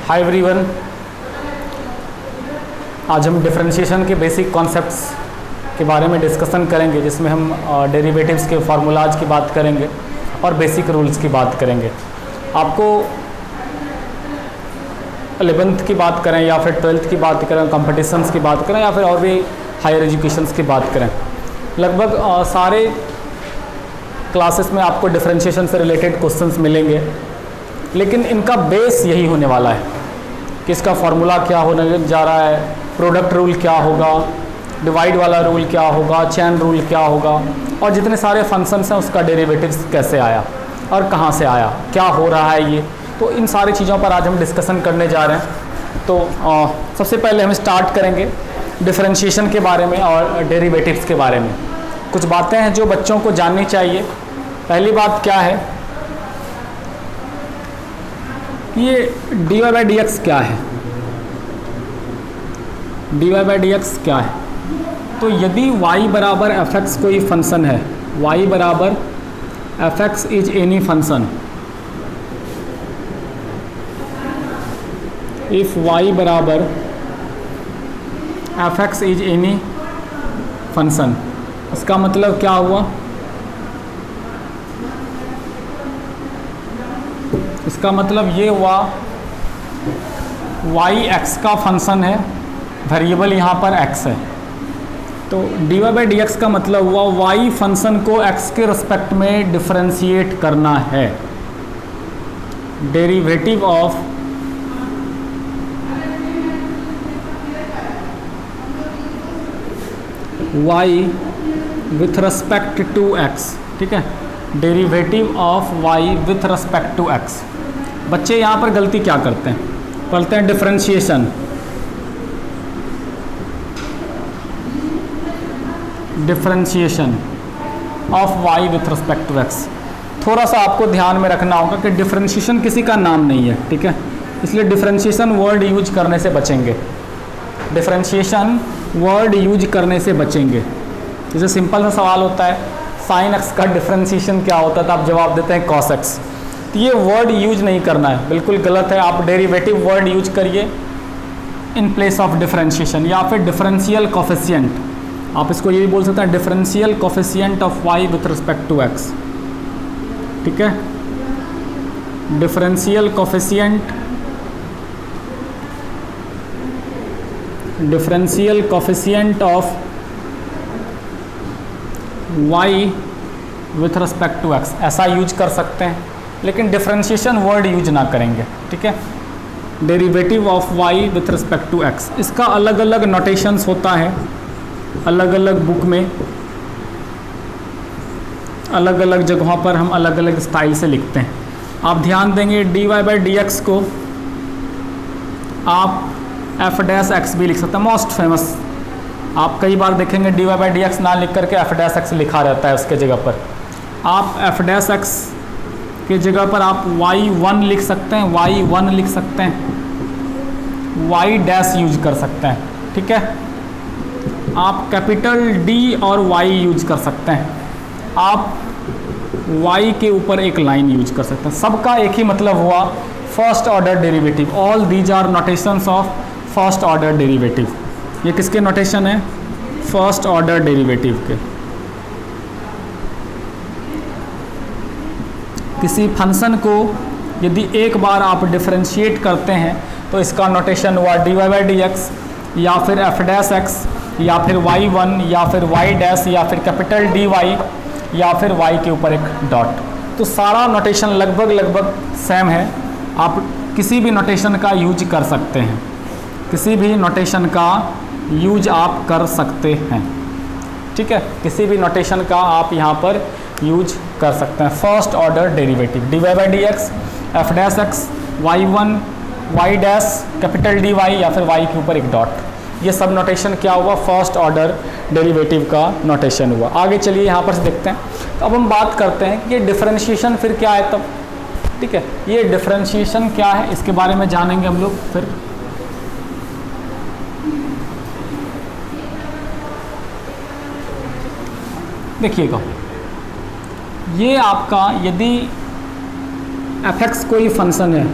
Hi everyone, आज हम differentiation के बेसिक कॉन्सेप्ट्स के बारे में डिस्कशन करेंगे, जिसमें हम डेरिवेटिव्स के फार्मूलाज की बात करेंगे और बेसिक रूल्स की बात करेंगे। आपको 11th की बात करें या फिर 12th की बात करें, कॉम्पिटिशन्स की बात करें या फिर और भी हायर एजुकेशंस की बात करें, लगभग सारे क्लासेस में आपको डिफरेंशिएशन से रिलेटेड क्वेश्चंस मिलेंगे। लेकिन इनका बेस यही होने वाला है कि इसका फार्मूला क्या होने जा रहा है, प्रोडक्ट रूल क्या होगा, डिवाइड वाला रूल क्या होगा, चेन रूल क्या होगा, और जितने सारे फंक्शंस हैं उसका डेरिवेटिव्स कैसे आया और कहाँ से आया, क्या हो रहा है ये। तो इन सारी चीज़ों पर आज हम डिस्कशन करने जा रहे हैं। तो सबसे पहले हम स्टार्ट करेंगे डिफरेंशिएशन के बारे में और डेरिवेटिव्स के बारे में। कुछ बातें हैं जो बच्चों को जाननी चाहिए। पहली बात क्या है, ये dy बाई डी एक्स क्या है। dy बाई डी एक्स क्या है? तो यदि y बराबर एफ एक्स कोई फंक्शन है, y बराबर F x is any function, if y बराबर F x is any function, इसका मतलब क्या हुआ? इसका मतलब ये हुआ y x का फंक्शन है, वेरिएबल यहाँ पर x है। तो dy बाई डी एक्स का मतलब हुआ y फंक्शन को x के रिस्पेक्ट में डिफरेंशिएट करना है। Derivative of y with respect to x, ठीक है, derivative of y with respect to x। बच्चे यहाँ पर गलती क्या करते हैं? पढ़ते हैं differentiation, differentiation of y with respect to x। थोड़ा सा आपको ध्यान में रखना होगा कि डिफरेंशिएशन किसी का नाम नहीं है, ठीक है, इसलिए डिफरेंशिएशन वर्ड यूज करने से बचेंगे। डिफरेंशिएशन वर्ड यूज करने से बचेंगे। जैसे सिंपल सा सवाल होता है, साइन एक्स का डिफरेंशिएशन क्या होता है, तो आप जवाब देते हैं कॉस एक्स। तो ये वर्ड यूज नहीं करना है, बिल्कुल गलत है। आप डेरिवेटिव वर्ड यूज करिए इन प्लेस ऑफ डिफरेंशिएशन, या फिर डिफरेंशियल कोफिशिएंट। आप इसको ये भी बोल सकते हैं, differential coefficient of y with respect to x, ठीक है। Differential coefficient, differential coefficient of y with respect to x, ऐसा यूज कर सकते हैं, लेकिन डिफरेंशिएशन वर्ड यूज ना करेंगे, ठीक है। Derivative of y with respect to x, इसका अलग अलग नोटेशंस होता है, अलग अलग बुक में अलग अलग जगहों पर हम अलग अलग स्टाइल से लिखते हैं। आप ध्यान देंगे dy बाई डी एक्स को आप एफ डैश एक्स भी लिख सकते हैं, मोस्ट फेमस। आप कई बार देखेंगे dy बाई डी एक्स ना लिख करके एफ डैश एक्स लिखा रहता है उसके जगह पर। आप एफ डैश एक्स के जगह पर आप y1 लिख सकते हैं, y1 लिख सकते हैं, y डैश यूज कर सकते हैं, ठीक है। आप कैपिटल D और y यूज कर सकते हैं, आप y के ऊपर एक लाइन यूज कर सकते हैं। सबका एक ही मतलब हुआ, first order derivative. All these are notations of first order derivative. ये किसके नोटेशन है? फर्स्ट ऑर्डर डेरिवेटिव के। किसी फंक्शन को यदि एक बार आप डिफरेंशिएट करते हैं तो इसका नोटेशन हुआ dy बाई डी एक्स, या फिर एफ डैश एक्स, या फिर y1, या फिर y डैश, या फिर कैपिटल dy, या फिर y के ऊपर एक डॉट। तो सारा नोटेशन लगभग सेम है। आप किसी भी नोटेशन का यूज कर सकते हैं, किसी भी नोटेशन का यूज आप कर सकते हैं, ठीक है। किसी भी नोटेशन का आप यहाँ पर यूज कर सकते हैं। First order derivative dy by d x, F dash x, y1, y dash, capital dy, या फिर y के ऊपर एक डॉट। ये सब नोटेशन क्या हुआ? फर्स्ट ऑर्डर डेरिवेटिव का नोटेशन हुआ। आगे चलिए यहाँ पर से देखते हैं। तो अब हम बात करते हैं कि ये डिफरेंशिएशन फिर क्या है तब, ठीक है। ये डिफरेंशिएशन क्या है इसके बारे में जानेंगे हम लोग फिर। देखिएगा, ये आपका यदि एफ एक्स कोई फंक्शन है,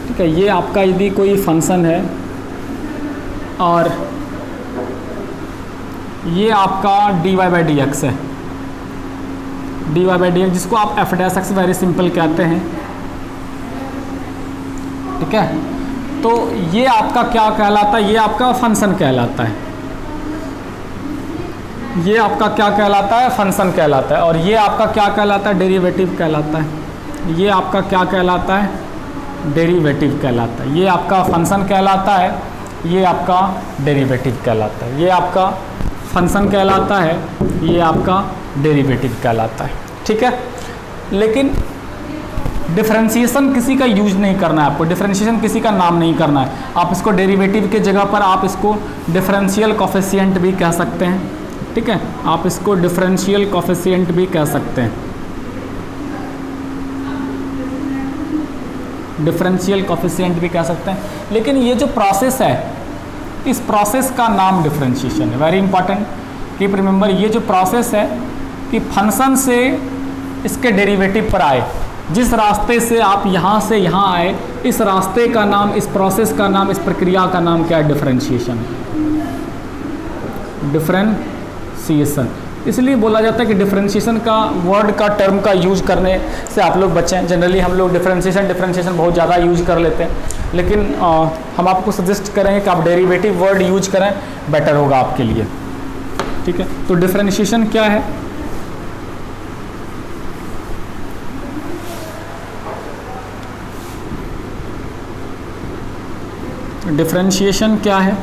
ठीक है। ये आपका यदि कोई फंक्शन है और ये आपका dy बाई डी एक्स है, dy बाई डी एक्स, जिसको आप F dash x very simple कहते हैं, ठीक है। तो ये आपका क्या कहलाता है? ये आपका फंक्शन कहलाता है। ये आपका क्या कहलाता है? फंक्शन कहलाता है। और ये आपका क्या कहलाता है? डेरिवेटिव कहलाता है। ये आपका क्या कहलाता है? डेरिवेटिव कहलाता है। ये आपका फंक्शन कहलाता है, ये आपका डेरिवेटिव कहलाता है। ये आपका फंक्शन कहलाता है, ये आपका डेरिवेटिव कहलाता है, ठीक है। लेकिन डिफरेंशिएशन किसी का यूज नहीं करना है आपको, डिफरेंशिएशन किसी का नाम नहीं करना है। आप इसको डेरिवेटिव के जगह पर आप इसको डिफरेंशियल कोफिशिएंट भी कह सकते हैं, ठीक है। आप इसको डिफरेंशियल कोफिशिएंट भी कह सकते हैं, डिफरेंशियल कोफिशिएंट भी कह सकते हैं। लेकिन ये जो प्रोसेस है, इस प्रोसेस का नाम डिफरेंशिएशन है। वेरी इंपॉर्टेंट, कीप रिमेंबर, ये जो प्रोसेस है कि फंक्शन से इसके डेरिवेटिव पर आए, जिस रास्ते से आप यहाँ से यहाँ आए, इस रास्ते का नाम, इस प्रोसेस का नाम, इस प्रक्रिया का नाम क्या है? डिफरेंशिएशन। डिफरेंशिएशन इसलिए बोला जाता है कि डिफरेंशिएशन का वर्ड का टर्म का यूज करने से आप लोग बचें। जनरली हम लोग डिफरेंशिएशन बहुत ज़्यादा यूज कर लेते हैं, लेकिन हम आपको सजेस्ट करेंगे कि आप डेरिवेटिव वर्ड यूज करें, बेटर होगा आपके लिए, ठीक है। तो डिफरेंशिएशन क्या है? डिफरेंशिएशन क्या है?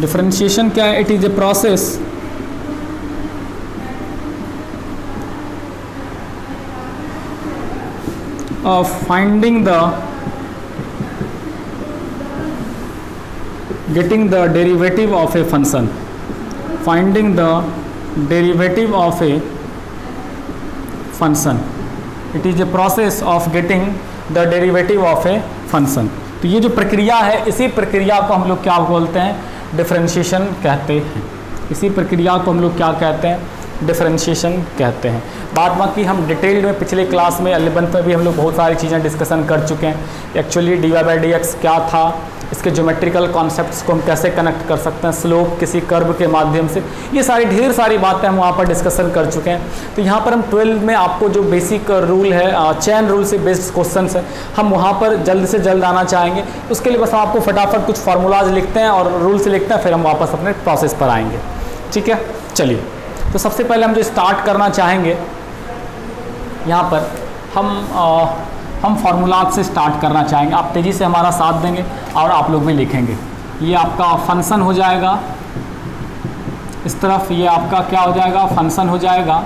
डिफरेंशिएशन क्या है? It is a process of finding the getting the derivative of a function, finding the derivative of a function, it is a process of getting the derivative of a function। तो ये जो प्रक्रिया है, इसी प्रक्रिया को हम लोग क्या बोलते हैं? डिफरेंशिएशन कहते हैं। इसी प्रक्रिया को हम लोग क्या कहते हैं? डिफरेंशिएशन कहते हैं। बाद बाकी हम डिटेल्ड में पिछले क्लास में 11th में भी हम लोग बहुत सारी चीज़ें डिस्कशन कर चुके हैं। Actually d y by d x क्या था, इसके ज्योमेट्रिकल कॉन्सेप्ट्स को हम कैसे कनेक्ट कर सकते हैं स्लोप किसी कर्व के माध्यम से, ये सारी ढेर सारी बातें हम वहाँ पर डिस्कशन कर चुके हैं। तो यहाँ पर हम 12 में आपको जो बेसिक रूल है, चेन रूल से बेस्ड क्वेश्चन है, हम वहाँ पर जल्द से जल्द आना चाहेंगे। उसके लिए बस हम आपको फटाफट कुछ फार्मूलाज लिखते हैं और रूल्स लिखते हैं, फिर हम वापस अपने प्रोसेस पर आएंगे, ठीक है। चलिए, तो सबसे पहले हम जो स्टार्ट करना चाहेंगे, यहाँ पर हम फार्मूलाज से स्टार्ट करना चाहेंगे। आप तेज़ी से हमारा साथ देंगे और आप लोग भी लिखेंगे। ये आपका फंक्शन हो जाएगा, इस तरफ ये आपका क्या हो जाएगा? फंक्शन हो जाएगा,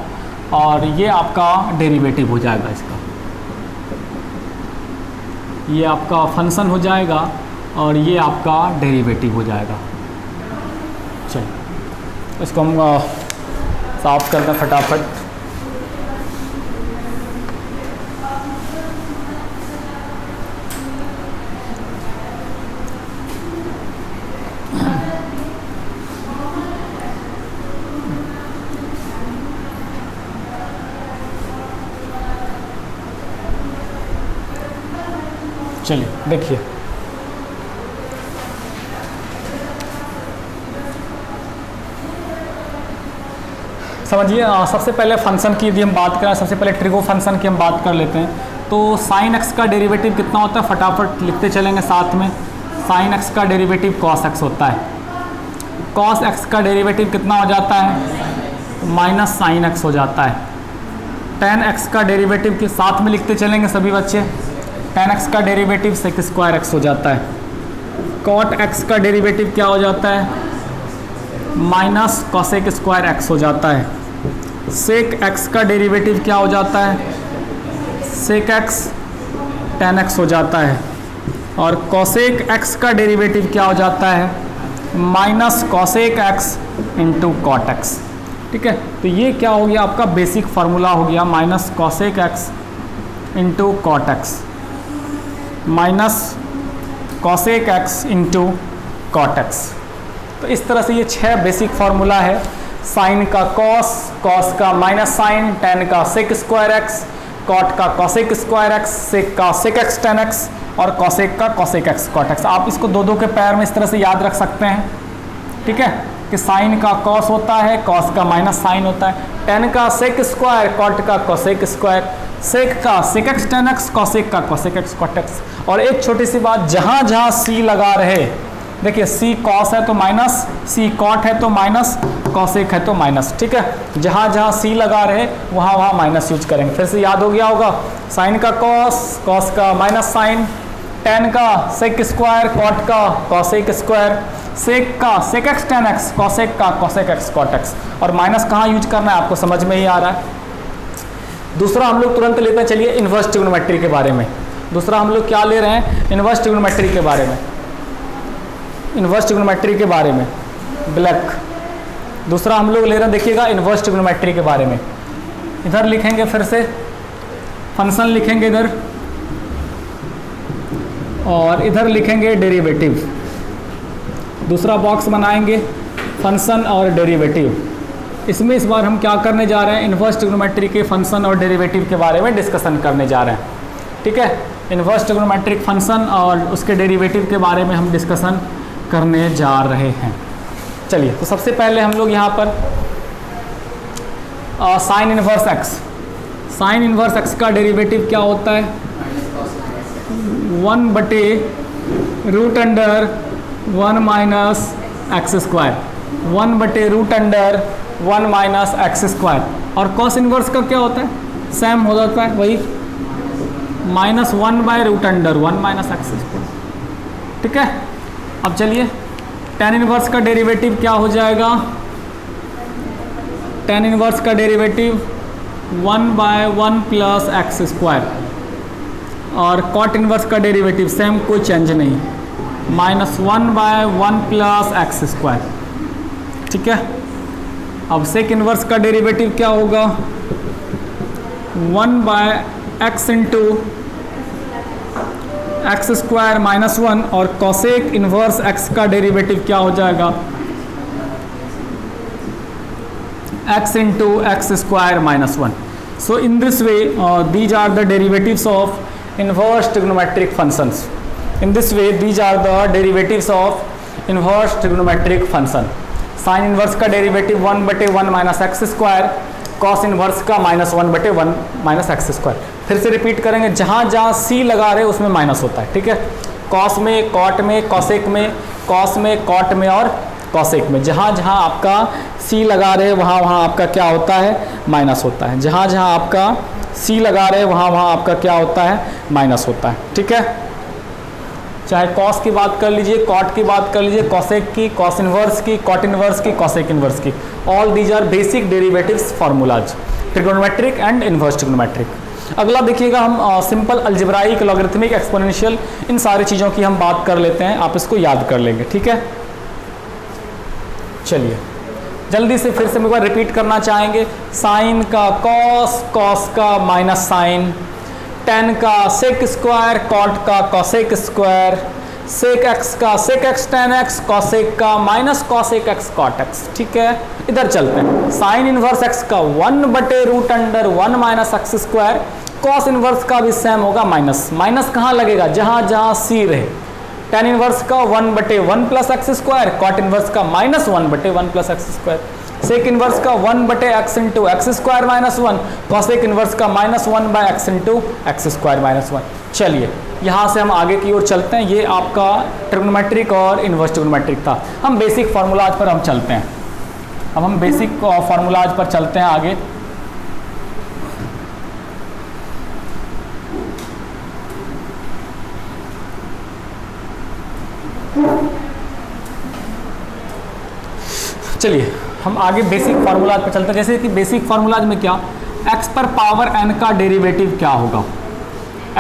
और ये आपका डेरिवेटिव हो जाएगा इसका। ये आपका फंक्शन हो जाएगा और ये आपका डेरिवेटिव हो जाएगा। चलिए, इसको हम साफ करते हैं फटाफट। चलिए देखिए, समझिए। सबसे पहले फंक्शन की यदि हम बात करें, सबसे पहले ट्रिगो फंक्शन की हम बात कर लेते हैं। तो साइन एक्स का डेरिवेटिव कितना होता है? फटाफट लिखते चलेंगे साथ में। साइन एक्स का डेरिवेटिव कॉस एक्स होता है। कॉस एक्स का डेरिवेटिव कितना हो जाता है? माइनस साइन एक्स हो जाता है। टेन एक्स का डेरिवेटिव के साथ में लिखते चलेंगे सभी बच्चे। टेन एक्स का डेरिवेटिव सेक स्क्वायर एक्स हो जाता है। कॉट एक्स का डेरिवेटिव क्या हो जाता है? माइनस कॉसेक स्क्वायर एक्स हो जाता है। सेक एक्स का डेरिवेटिव क्या हो जाता है? सेक एक्स टेन एक्स हो जाता है। और कॉसेक एक्स का डेरिवेटिव क्या हो जाता है? Minus cosec x into cot x, ठीक है। तो ये क्या हो गया? आपका बेसिक फार्मूला हो गया, minus cosec x into cot x, minus cosec x into cot x. तो इस तरह से ये 6 बेसिक फार्मूला है साइन का कॉस, कॉस का माइनस साइन, टेन का सेक स्क्वायर एक्स, कॉट का कॉसेक स्क्वायर एक्स, सेक का सेक एक्स टेन एक्स और कॉसेक का कॉसेक एक्स कॉट एक्स। आप इसको दो दो के पैर में इस तरह से याद रख सकते हैं, ठीक है, कि साइन का कॉस होता है, कॉस का माइनस साइन होता है, टेन का सेक स्क्वायर, कॉट का कॉसेक स्क्वायर, सेक का sec x tan x, cosec का कॉसेक एक्स कॉट एक्स। और एक छोटी सी बात, जहाँ जहाँ सी लगा रहे, देखिए सी कॉस है तो माइनस, सी कॉट है तो माइनस, कॉसेक है तो माइनस, ठीक है, जहाँ जहाँ सी लगा रहे वहाँ वहाँ माइनस यूज करेंगे। फिर से याद हो गया होगा, साइन का कॉस, कॉस का माइनस साइन, टेन का सेक स्क्वायर, कॉट का कॉसेक स्क्वायर, सेक का sec x tan x, cosec का कॉसेक एक्स कॉट एक्स। और माइनस कहाँ यूज करना है आपको समझ में ही आ रहा है। दूसरा हम लोग तुरंत लेते हैं, चलिए इन्वर्स ट्रिग्नोमेट्री के बारे में। दूसरा हम लोग क्या ले रहे हैं, इन्वर्स ट्रिग्नोमेट्री के बारे में, इन्वर्स ट्रिग्नोमेट्री के बारे में, ब्लैक। दूसरा हम लोग ले रहे हैं, देखिएगा इन्वर्स ट्रिग्नोमेट्री के बारे में। इधर लिखेंगे फिर से फंक्शन लिखेंगे इधर, और इधर लिखेंगे डेरिवेटिव। दूसरा बॉक्स बनाएंगे फंक्शन और डेरिवेटिव। इसमें इस बार हम क्या करने जा रहे हैं, इन्वर्स ट्रिग्नोमेट्री के फंक्शन और डेरिवेटिव के बारे में डिस्कशन करने जा रहे हैं, ठीक है। इन्वर्स ट्रिग्नोमेट्रिक फंक्शन और उसके डेरिवेटिव के बारे में हम डिस्कशन करने जा रहे हैं। चलिए, तो सबसे पहले हम लोग यहाँ पर sign inverse x, sign inverse x का डेरिवेटिव क्या होता है, 1/√1 minus x square, 1/√1 minus x square. और कॉस इन्वर्स का क्या होता है, सेम हो जाता है वही, -1/√1 माइनस एक्स स्क्वायर, ठीक है। अब चलिए, टेन इन्वर्स का डेरिवेटिव क्या हो जाएगा, टेन इन्वर्स का डेरिवेटिव 1/1 प्लस एक्स स्क्वायर। और कॉट इन्वर्स का डेरिवेटिव सेम, कोई चेंज नहीं, -1/1 प्लस एक्स स्क्वायर, ठीक है। अब सेक इन्वर्स का डेरिवेटिव क्या होगा, 1/x इंटू एक्स स्क्वायर -1। और कॉसेक इन्वर्स एक्स का डेरिवेटिव क्या हो जाएगा, x into x square -1। So in this way these are the derivatives of inverse trigonometric functions. In this way these are the derivatives of inverse trigonometric function. Sine inverse का derivative 1/1 minus x square, cos inverse का -1/1 minus x square. फिर से repeat करेंगे, जहाँ जहाँ सी लगा रहे उसमें माइनस होता है, ठीक है। कॉस में, कॉट में, कॉसेक में, कॉस में, कॉट में और कॉसेक में, जहाँ जहाँ आपका सी लगा रहे वहाँ वहाँ आपका क्या होता है, माइनस होता है। जहाँ जहाँ आपका सी लगा रहे वहाँ वहाँ आपका क्या होता है, माइनस होता है, ठीक है। चाहे कॉस की बात कर लीजिए, कॉट की बात कर लीजिए, कॉसेक की, कॉस इन्वर्स की, कॉट इन्वर्स की, कॉसेक इन्वर्स की, all these are basic derivatives formulas, trigonometric and inverse trigonometric. अगला देखिएगा, हम सिंपल अलजेब्राइक, लॉगरिथमिक, एक्सपोनेंशियल, इन सारी चीज़ों की हम बात कर लेते हैं, आप इसको याद कर लेंगे, ठीक है। चलिए, जल्दी से फिर से एक बार रिपीट करना चाहेंगे, साइन का कॉस, कॉस का माइनस साइन, टेन का सेक स्क्वायर, कॉट का कॉसेक स्क्वायर, सेक एक्स का sec x tan x, cosec का minus cosec x cot x, ठीक है। इधर चलते हैं, साइन इन्वर्स एक्स का 1/√1 minus x square, cos inverse का भी सेम होगा माइनस, माइनस कहाँ लगेगा, जहाँ जहाँ सी रहे। टेन इन्वर्स का 1/1 plus x square, cot inverse का -1/1 plus x square, sec inverse का 1/x into x square -1, cosec inverse का -1/x इंटू एक्स स्क्वायर -1। चलिए, यहाँ से हम आगे की ओर चलते हैं। ये आपका ट्रिग्नोमेट्रिक और इन्वर्स ट्रिग्नोमेट्रिक था। हम बेसिक फार्मूलाज पर हम चलते हैं। अब हम बेसिक फार्मूलाज पर चलते हैं आगे। चलिए, हम आगे बेसिक फार्मूलाज पर चलते हैं। जैसे कि बेसिक फार्मूलाज में क्या, x पर पावर n का डेरिवेटिव क्या होगा,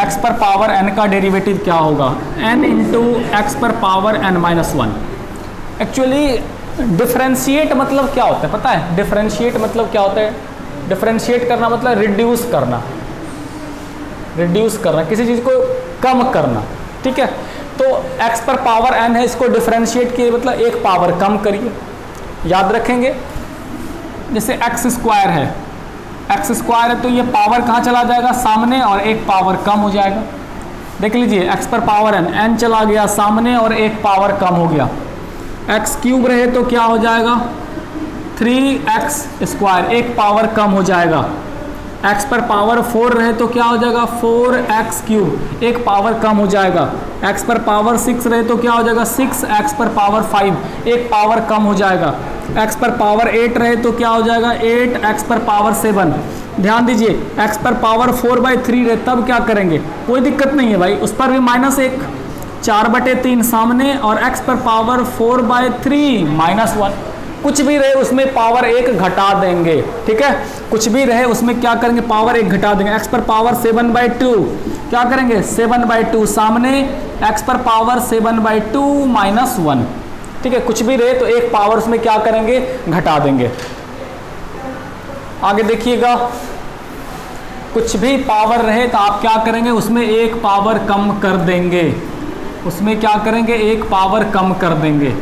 x पर पावर n का डेरिवेटिव क्या होगा, n इंटू एक्स पर पावर n-1। एक्चुअली डिफरेंशिएट मतलब क्या होता है पता है, डिफरेंशिएट मतलब क्या होता है, डिफरेंशिएट करना मतलब रिड्यूस करना, रिड्यूस करना, किसी चीज़ को कम करना, ठीक है। तो x पर पावर n है, इसको डिफरेंशिएट किए मतलब एक पावर कम करिए, याद रखेंगे। जैसे एक्स स्क्वायर है, एक्स स्क्वायर है तो ये पावर कहाँ चला जाएगा, सामने, और एक पावर कम हो जाएगा। देख लीजिए एक्स पर पावर एन, एन चला गया सामने और एक पावर कम हो गया। एक्स क्यूब रहे तो क्या हो जाएगा, 3x स्क्वायर, एक पावर कम हो जाएगा। x पर पावर 4 रहे तो क्या हो जाएगा, 4x क्यूब, एक पावर कम हो जाएगा। x पर पावर 6 रहे तो क्या हो जाएगा, 6x पर पावर 5, एक पावर कम हो जाएगा। x पर पावर 8 रहे तो क्या हो जाएगा, 8x पर पावर 7। ध्यान दीजिए x पर पावर 4/3 रहे तब क्या करेंगे, कोई दिक्कत नहीं है भाई, उस पर भी -1, 4/3 सामने, और x पर पावर 4/3 -1, कुछ भी रहे उसमें पावर 1 घटा देंगे। ठीक है, कुछ भी रहे उसमें क्या करेंगे, पावर 1 घटा देंगे। x पर पावर 7/2 क्या करेंगे, 7/2 सामने, x पर पावर 7/2 -1। ठीक है, कुछ भी रहे तो एक पावर उसमें क्या करेंगे, घटा देंगे। आगे देखिएगा, कुछ भी पावर रहे तो आप क्या करेंगे, उसमें एक पावर कम कर देंगे, उसमें क्या करेंगे, एक पावर कम कर देंगे।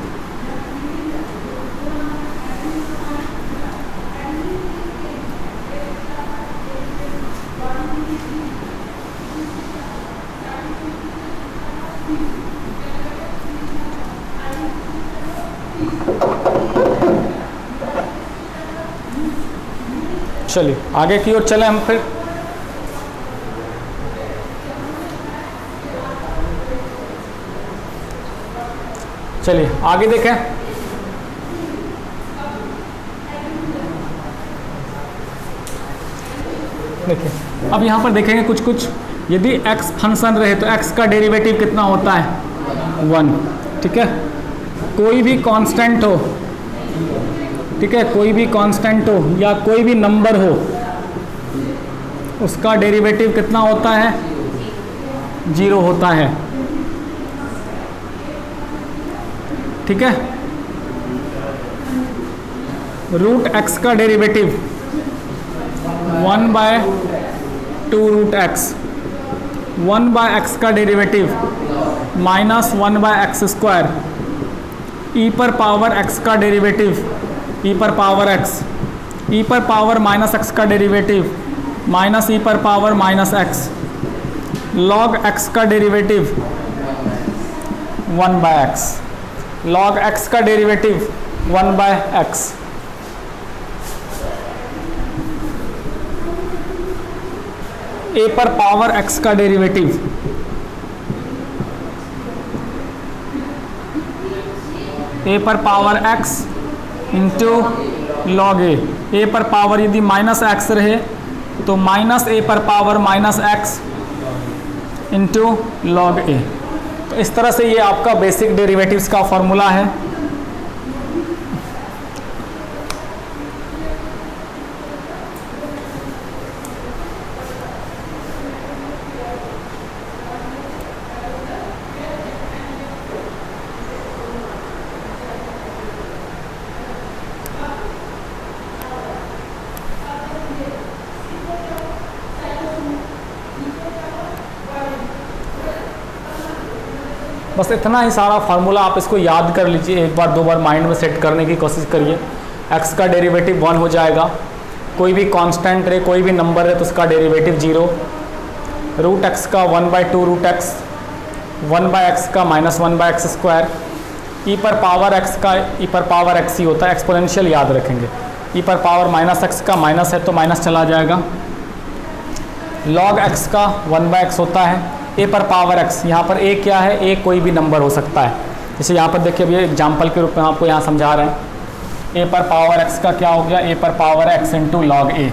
चलिए आगे की ओर चले हम फिर। चलिए आगे देखें। देखिए अब यहाँ पर देखेंगे कुछ यदि x फंक्शन रहे तो x का डेरिवेटिव कितना होता है, 1। ठीक है, कोई भी कांस्टेंट हो, ठीक है, कोई भी कांस्टेंट हो या कोई भी नंबर हो, उसका डेरिवेटिव कितना होता है, 0 होता है। ठीक है, रूट x का डेरिवेटिव 1/2 रूट x, 1/x का डेरिवेटिव -1/x स्क्वायर, e पर पावर x का डेरिवेटिव, e पर पावर x, e पर पावर -x का डेरिवेटिव -e पर पावर -x, log x का डेरिवेटिव 1/x, log x का डेरिवेटिव 1/x। a पर पावर x का डेरिवेटिव, a पर पावर x इंटू लॉग ए पर पावर यदि -x रहे तो -a पर पावर -x इंटू लॉग ए। तो इस तरह से ये आपका बेसिक डेरिवेटिव्स का फॉर्मूला है। बस इतना ही सारा फार्मूला आप इसको याद कर लीजिए, एक बार 2 बार माइंड में सेट करने की कोशिश करिए। x का डेरिवेटिव 1 हो जाएगा, कोई भी कांस्टेंट रहे, कोई भी नंबर है तो उसका डेरिवेटिव 0, रूट x का 1/2 रूट x, 1/x का -1/x स्क्वायर, e पर पावर x का e पर पावर x ही होता है, एक्सपोनेंशियल याद रखेंगे, e पर पावर -x का माइनस है तो माइनस चला जाएगा, log x का 1/x होता है, a पर पावर x, यहाँ पर a क्या है, a कोई भी नंबर हो सकता है। जैसे यहाँ पर देखिए अभी एग्जाम्पल के रूप में आपको यहाँ समझा रहे हैं, a पर पावर x का क्या हो गया, a पर power x into log a।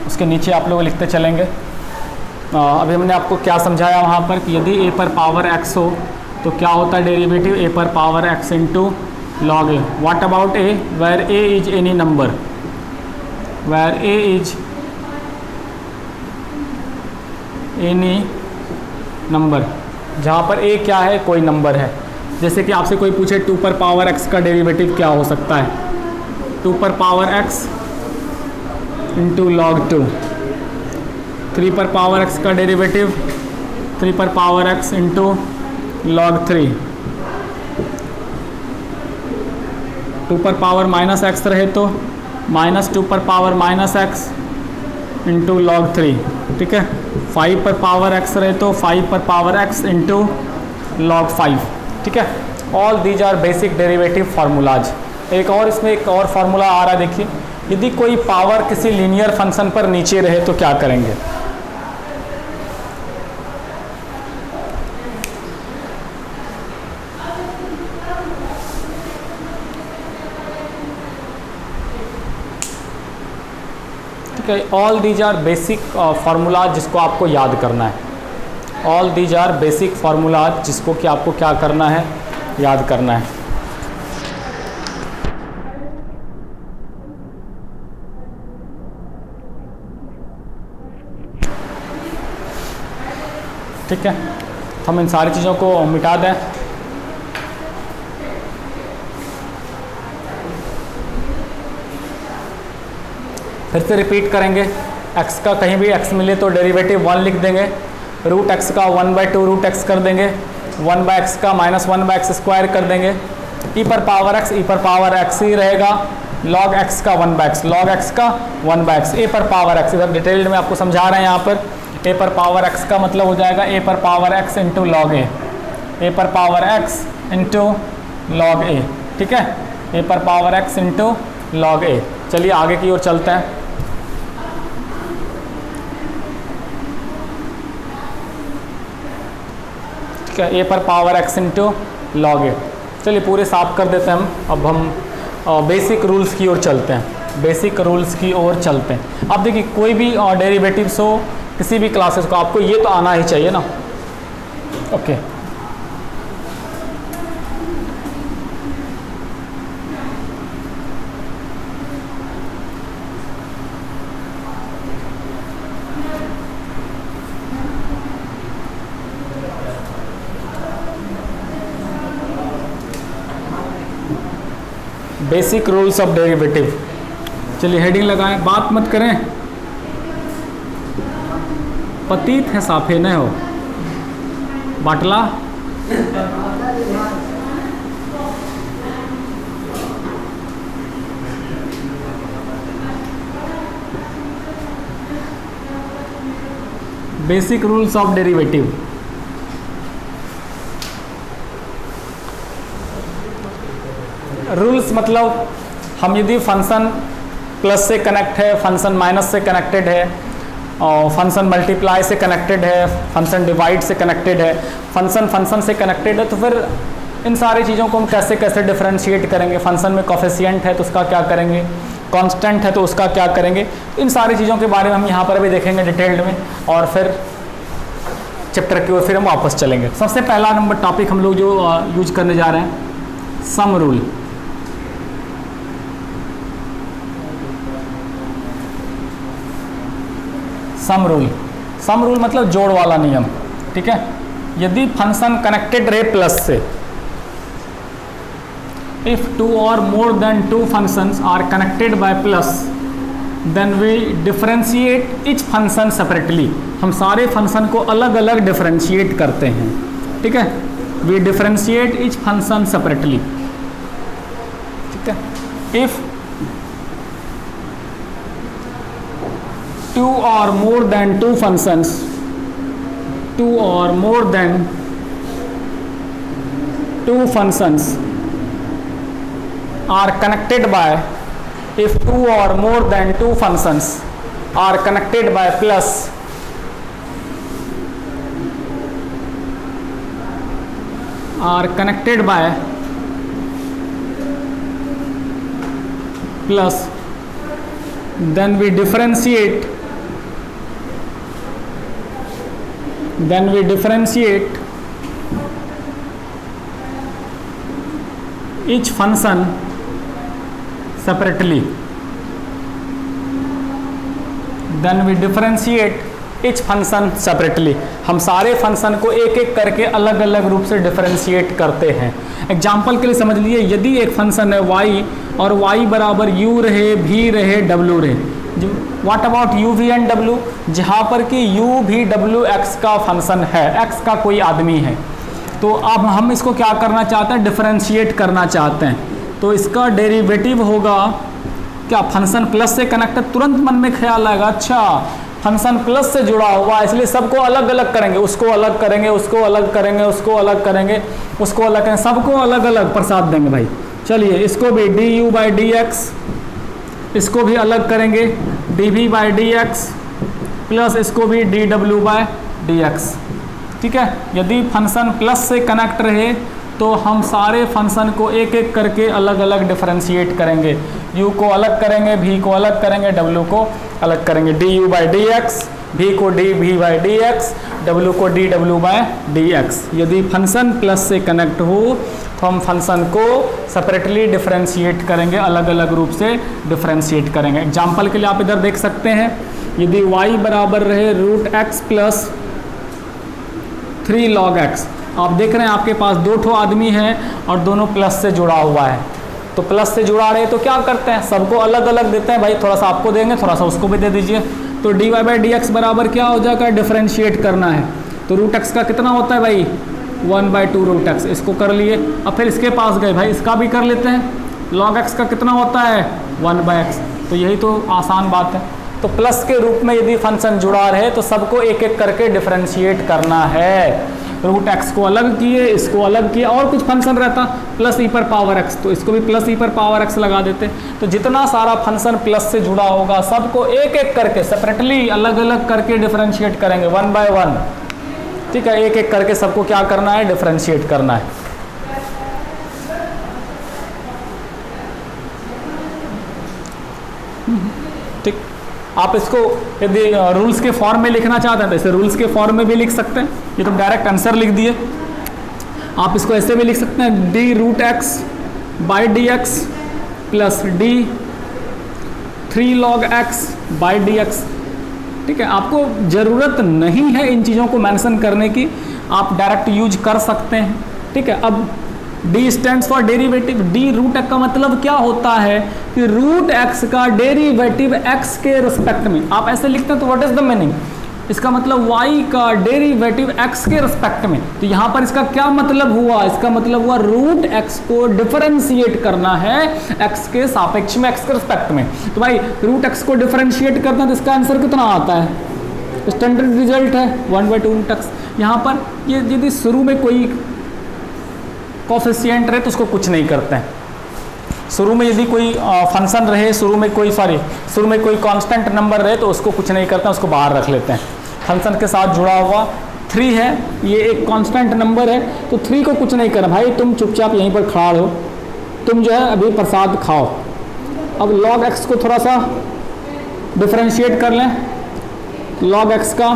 उसके नीचे आप लोग लिखते चलेंगे। अभी हमने आपको क्या समझाया वहाँ पर कि यदि a पर पावर x हो तो क्या होता है डेरिवेटिव, a पर power x into log a। What about a, where a is any number, where a is any number, जहाँ पर a क्या है, कोई नंबर है। जैसे कि आपसे कोई पूछे 2 पर पावर x का डेरिवेटिव क्या हो सकता है, 2 पर पावर x इंटू लॉग 2, 3 पर पावर x का डेरिवेटिव 3 पर पावर x इंटू लॉग 3, 2 पर पावर -x रहे तो -2 पर पावर -x इंटू log 3, ठीक है। 5 पर पावर x रहे तो 5 पर पावर x इंटू log 5, ठीक है। All these are basic derivative formulas. एक और इसमें एक और फार्मूला आ रहा है, देखिए, यदि कोई पावर किसी लीनियर फंक्शन पर नीचे रहे तो क्या करेंगे। All these are basic formulas जिसको आपको याद करना है। All these are basic formulas जिसको कि आपको क्या करना है, याद करना है। ठीक है, हम इन सारी चीज़ों को मिटा दें। फिर से रिपीट करेंगे। x का कहीं भी x मिले तो डेरिवेटिव 1 लिख देंगे, रूट x का 1/2 रूट x कर देंगे, 1/x का -1/x² कर देंगे, e पर पावर x ही रहेगा, log x का 1/x, log x का 1/x, a पर पावर x, इधर डिटेल्ड में आपको समझा रहे हैं यहाँ पर। a पर पावर x का मतलब हो जाएगा a पर power x into log a पर power x into log a, ठीक है, a पर power x into log a। चलिए आगे की ओर चलते हैं। ठीक है, a पर power x into log a। चलिए पूरे साफ कर देते हैं हम। अब हम बेसिक रूल्स की ओर चलते हैं, बेसिक रूल्स की ओर चलते हैं। अब देखिए, कोई भी डेरिवेटिव्स हो किसी भी क्लासेस को, आपको ये तो आना ही चाहिए ना। Okay, basic rules of derivative. चलिए हेडिंग लगाएं, बात मत करें, पतित है साफे न हो बाटला। Basic rules of derivative. Rules मतलब हम यदि फंक्शन प्लस से कनेक्ट है, फंक्शन माइनस से कनेक्टेड है, और फंक्शन मल्टीप्लाई से कनेक्टेड है, फंक्शन डिवाइड से कनेक्टेड है, फंक्शन से कनेक्टेड है, तो फिर इन सारी चीज़ों को हम कैसे कैसे डिफरेंशिएट करेंगे। फंक्शन में कोफिशिएंट है तो उसका क्या करेंगे, कांस्टेंट है तो उसका क्या करेंगे। इन सारी चीज़ों के बारे में हम यहाँ पर भी देखेंगे डिटेल्ड में, और फिर चैप्टर की ओर फिर हम वापस चलेंगे। सबसे पहला नंबर टॉपिक हम लोग जो यूज करने जा रहे हैं, सम रूल। सम रूल मतलब जोड़ वाला नियम, ठीक है। यदि फंक्शन कनेक्टेड रहे प्लस से, if 2 or more than 2 functions are connected by plus, then we differentiate each function separately। हम सारे फंक्शन को अलग अलग डिफरेंशिएट करते हैं, ठीक है। we differentiate each function separately, ठीक है। if 2 or more than 2 functions, 2 or more than 2 functions are connected by, if 2 or more than 2 functions are connected by plus, are connected by plus, then we differentiate each function separately, हम सारे function को एक एक करके अलग अलग रूप से डिफरेंशिएट करते हैं। एग्जाम्पल के लिए समझ लीजिए, यदि एक फंक्शन है y और y बराबर u रहे, v रहे, w रहे, what about u, v and w, जहाँ पर कि u, v, w x का फंक्शन है, x का कोई आदमी है, तो अब हम इसको क्या करना चाहते हैं, डिफरेंशिएट करना चाहते हैं। तो इसका डेरिवेटिव होगा क्या फंक्शन प्लस से कनेक्टेड, तुरंत मन में ख्याल आएगा अच्छा फंक्शन प्लस से जुड़ा हुआ इसलिए सबको अलग अलग करेंगे, उसको अलग करेंगे, उसको अलग करेंगे, उसको अलग करेंगे, उसको अलग करेंगे, सबको अलग अलग प्रसाद देंगे भाई। चलिए इसको भी d u by d x, इसको भी अलग करेंगे d v by d x plus इसको भी डी डब्ल्यू बाई डी एक्स। ठीक है, यदि फंक्शन प्लस से कनेक्ट रहे तो हम सारे फंक्शन को एक एक करके अलग अलग डिफरेंशिएट करेंगे, u को अलग करेंगे, v को अलग करेंगे, w को अलग करेंगे, d u by d x, v को d v by d x, w को डी डब्ल्यू बाई डी एक्स। यदि फंक्शन प्लस से कनेक्ट हो तो हम फंक्शन को सेपरेटली डिफरेंशिएट करेंगे, अलग अलग रूप से डिफरेंशिएट करेंगे। एग्जाम्पल के लिए आप इधर देख सकते हैं, यदि y बराबर रहे root x plus 3 log x, आप देख रहे हैं आपके पास दो ठो आदमी हैं और दोनों प्लस से जुड़ा हुआ है, तो प्लस से जुड़ा रहे तो क्या करते हैं सबको अलग अलग देते हैं भाई, थोड़ा सा आपको देंगे थोड़ा सा उसको भी दे दीजिए। तो d y by d x बराबर क्या हो जाएगा, डिफरेंशिएट करना है तो रूट एक्स का कितना होता है भाई 1/2 रूट एक्स, इसको कर लिए। अब फिर इसके पास गए भाई इसका भी कर लेते हैं, log x का कितना होता है 1/x, तो यही तो आसान बात है। तो प्लस के रूप में यदि फंक्शन जुड़ा रहे तो सबको एक एक करके डिफरेंशिएट करना है। रूट एक्स को अलग किए, इसको अलग किया, और कुछ फंक्शन रहता प्लस ई पर पावर एक्स तो इसको भी प्लस ई पर पावर एक्स लगा देते। तो जितना सारा फंक्शन प्लस से जुड़ा होगा सबको एक एक करके सेपरेटली अलग अलग करके डिफरेंशिएट करेंगे 1 by 1। ठीक है, एक एक करके सबको क्या करना है डिफरेंशिएट करना है। ठीक, आप इसको यदि रूल्स के फॉर्म में लिखना चाहते हैं तो इसे रूल्स के फॉर्म में भी लिख सकते हैं, ये तो डायरेक्ट आंसर लिख दिए। आप इसको ऐसे भी लिख सकते हैं d root x by d x plus d 3 log x by d x. ठीक है, आपको ज़रूरत नहीं है इन चीज़ों को मेंशन करने की, आप डायरेक्ट यूज कर सकते हैं। ठीक है, अब d stands for derivative, d root x का मतलब क्या होता है कि रूट x का डेरिवेटिव x के रिस्पेक्ट में, आप ऐसे लिखते हैं तो व्हाट इज द मीनिंग, इसका मतलब y का डेरिवेटिव x के रिस्पेक्ट में। तो यहाँ पर इसका क्या मतलब हुआ, इसका मतलब हुआ रूट x को डिफरेंशिएट करना है x के सापेक्ष में, x के रिस्पेक्ट में। तो भाई रूट x को डिफरेंशिएट करना है तो इसका आंसर कितना आता है, स्टैंडर्ड रिजल्ट है 1/2 रूट x। यहाँ पर ये यदि शुरू में कोई कोफिशिएंट रहे तो उसको कुछ नहीं करते हैं, शुरू में यदि कोई फंक्शन रहे, शुरू में कोई कांस्टेंट नंबर रहे तो उसको कुछ नहीं करते हैं, उसको बाहर रख लेते हैं। फंक्शन के साथ जुड़ा हुआ 3 है, ये एक कांस्टेंट नंबर है तो 3 को कुछ नहीं करना भाई, तुम चुपचाप यहीं पर खड़ा हो, तुम जो है अभी प्रसाद खाओ। अब log x को थोड़ा सा डिफरेंशिएट कर लें, log x का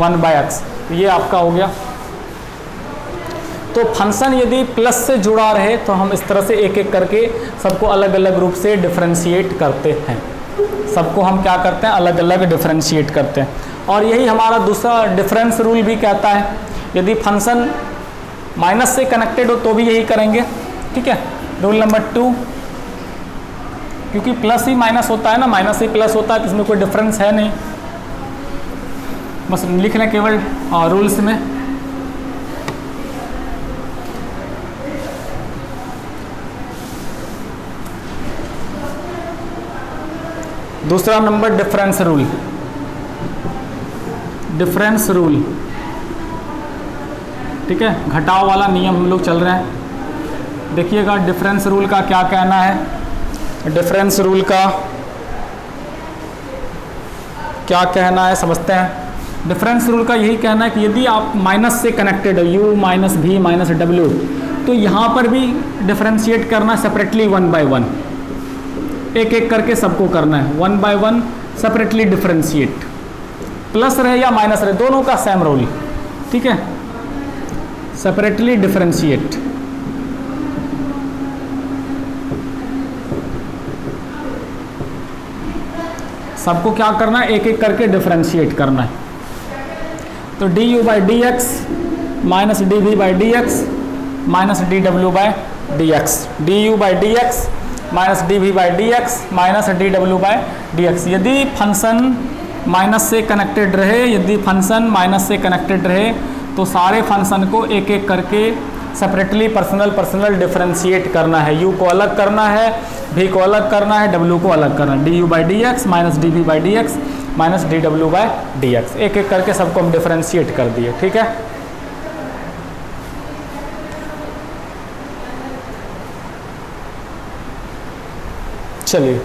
1/x, ये आपका हो गया। तो फंक्शन यदि प्लस से जुड़ा रहे तो हम इस तरह से एक एक करके सबको अलग अलग रूप से डिफरेंशिएट करते हैं, सबको हम क्या करते हैं अलग अलग डिफरेंशिएट करते हैं। और यही हमारा दूसरा डिफरेंस रूल भी कहता है, यदि फंक्शन माइनस से कनेक्टेड हो तो भी यही करेंगे। ठीक है, रूल नंबर 2, क्योंकि प्लस ही माइनस होता है ना, माइनस ही प्लस होता है तो इसमें कोई डिफरेंस है नहीं, बस लिख लें केवल रूल्स में। दूसरा number difference rule, difference rule. ठीक है, घटाव वाला नियम हम लोग चल रहे हैं। देखिएगा डिफरेंस रूल का क्या कहना है, डिफरेंस रूल का क्या कहना है समझते हैं। डिफरेंस रूल का यही कहना है कि यदि आप माइनस से कनेक्टेड हो, u minus v minus w, तो यहाँ पर भी डिफरेंशिएट करना सेपरेटली 1 by 1, एक एक करके सबको करना है 1 by 1 सेपरेटली डिफरेंशिएट, प्लस रहे या माइनस रहे दोनों का सेम रूल। ठीक है, सेपरेटली डिफरेंशिएट। सबको क्या करना है एक एक करके डिफरेंशिएट करना है। तो d u by d x minus d v by d x minus d डब्ल्यू by d x, D u by d x minus d v by d x minus d डब्ल्यू बाई डी एक्स। यदि function minus से connected रहे, यदि function minus से connected रहे तो सारे फंक्शन को एक एक करके सेपरेटली पर्सनल डिफरेंशिएट करना है। u को अलग करना है, v को अलग करना है, w को अलग करना है। du by d x minus d v by d x minus d डब्ल्यू बाई डी एक्स, एक एक करके सबको हम डिफरेंशिएट कर दिए। ठीक है, चलिए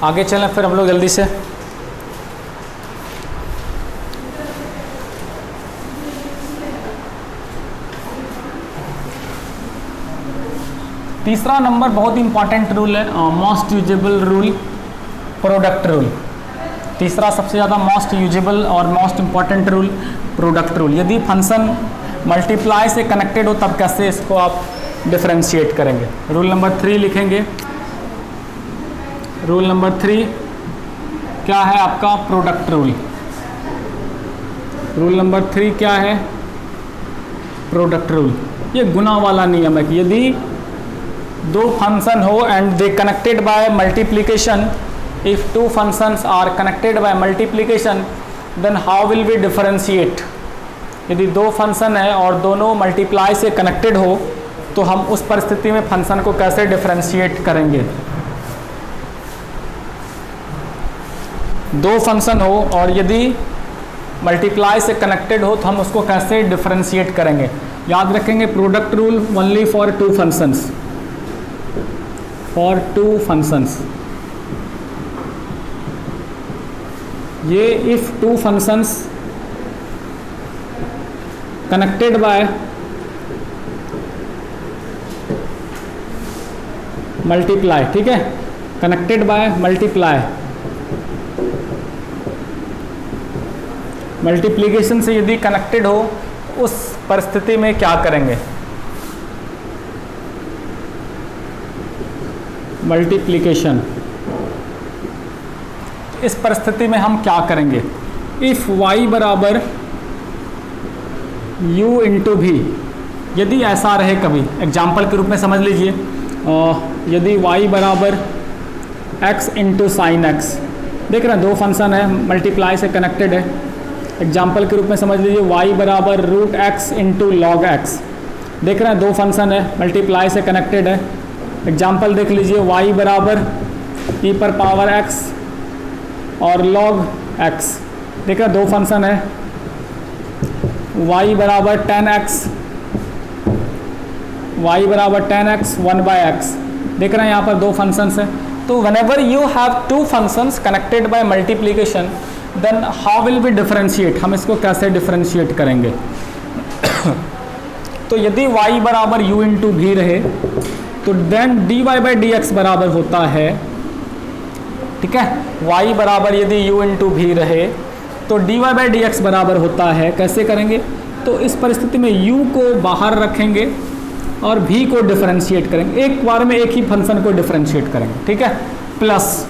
आगे चलें फिर हम लोग जल्दी से। तीसरा नंबर बहुत इंपॉर्टेंट रूल है, most usable rule, product rule. तीसरा सबसे ज़्यादा मोस्ट यूजेबल और most important rule product rule. यदि फंक्शन मल्टीप्लाई से कनेक्टेड हो तब कैसे इसको आप डिफरेंशिएट करेंगे। रूल नंबर 3 लिखेंगे। रूल नंबर 3 क्या है आपका? Product rule. रूल नंबर 3 क्या है? Product rule. ये गुना वाला नियम है कि यदि दो फंक्शन हो and they connected by multiplication, if two functions are connected by multiplication then how will we differentiate. यदि दो फंक्शन है और दोनों मल्टीप्लाई से कनेक्टेड हो तो हम उस परिस्थिति में फंक्शन को कैसे डिफरेंशिएट करेंगे। दो फंक्शन हो और यदि मल्टीप्लाई से कनेक्टेड हो तो हम उसको कैसे डिफरेंशिएट करेंगे। याद रखेंगे product rule only for two functions, for two functions. ये if two functions connected by multiply, ठीक है, कनेक्टेड बाय मल्टीप्लाई, मल्टीप्लिकेशन से यदि कनेक्टेड हो उस परिस्थिति में क्या करेंगे। मल्टीप्लिकेशन, इस परिस्थिति में हम क्या करेंगे। इफ y बराबर u इंटू भी, यदि ऐसा रहे कभी, एग्जाम्पल के रूप में समझ लीजिए, यदि y बराबर x इंटू साइन एक्स, देख रहे हैं दो फंक्शन है मल्टीप्लाई से कनेक्टेड है। एग्जाम्पल के रूप में समझ लीजिए y बराबर root x into log x, देख रहे हैं दो फंक्शन है मल्टीप्लाई से कनेक्टेड है। एग्जाम्पल देख लीजिए y बराबर e पर पावर x और log x, देख रहे हैं दो फंक्शन है। y बराबर 10x, y बराबर 10x 1/x, देख रहे हैं यहाँ पर दो फंक्शंस हैं। तो whenever you have two functions connected by multiplication then how will we differentiate, हम इसको कैसे डिफरेंशिएट करेंगे। तो यदि y बराबर u इंटू भी रहे तो then dy by d x बराबर होता है, ठीक है, y बराबर यदि u इंटू भी रहे तो dy बाई डी एक्स बराबर होता है। कैसे करेंगे, तो इस परिस्थिति में u को बाहर रखेंगे और v को डिफरेंशिएट करेंगे, एक बार में एक ही फंक्शन को डिफरेंशिएट करेंगे, ठीक है। प्लस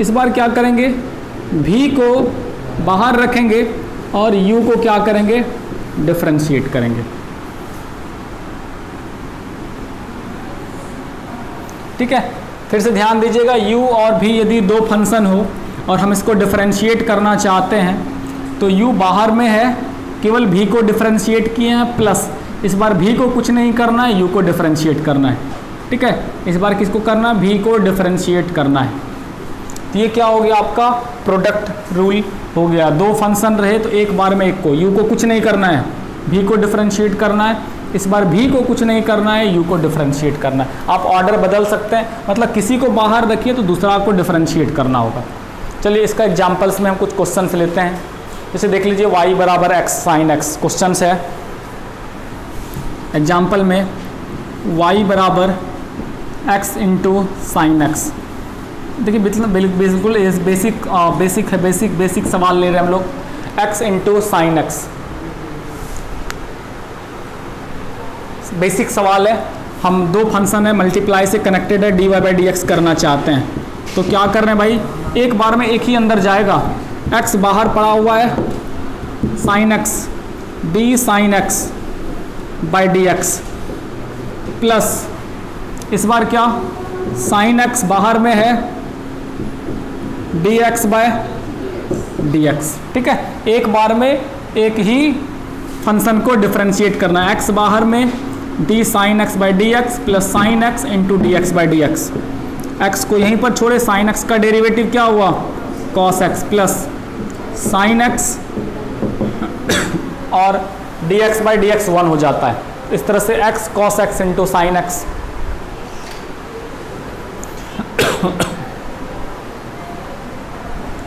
इस बार क्या करेंगे, v को बाहर रखेंगे और u को क्या करेंगे, डिफरेंशिएट करेंगे, ठीक है। फिर से ध्यान दीजिएगा, u और v यदि दो फंक्शन हो और हम इसको डिफरेंशिएट करना चाहते हैं तो u बाहर में है, केवल v को डिफरेंशिएट किए हैं, प्लस इस बार v को कुछ नहीं करना है, u को डिफरेंशिएट करना है, ठीक है। इस बार किसको करना है, v को डिफरेंशिएट करना है। तो ये क्या हो गया आपका प्रोडक्ट रूल हो गया। दो फंक्शन रहे तो एक बार में एक को, u को कुछ नहीं करना है, v को डिफरेंशिएट करना है, इस बार v को कुछ नहीं करना है, u को डिफरेंशिएट करना है। आप ऑर्डर बदल सकते हैं, मतलब किसी को बाहर रखिए तो दूसरा को डिफरेंशिएट करना होगा। चलिए इसका एग्जाम्पल्स में हम कुछ क्वेश्चन लेते हैं। जैसे देख लीजिए y बराबर x साइन एक्स, क्वेश्चन है एग्जाम्पल में y बराबर x इंटू साइन एक्स। देखिए बिल्कुल बेसिक सवाल ले रहे हैं हम लोग। x into sine x basic सवाल है। हम दो फंक्शन है मल्टीप्लाई से कनेक्टेड है, dy बाई डी एक्स करना चाहते हैं। तो क्या कर रहे हैं भाई, एक बार में एक ही अंदर जाएगा, x बाहर पड़ा हुआ है sine x d sine x by d x plus इस बार क्या साइन एक्स बाहर में है d x by d x. ठीक है, एक बार में एक ही फंक्शन को डिफरेंशिएट करना है, x बाहर में D sine x by d x plus sine x into D x by d x. X को यहीं पर छोड़े, साइन एक्स का डेरिवेटिव क्या हुआ cos x plus sine x और d x by d x 1 हो जाता है। इस तरह से x cos x into sine x.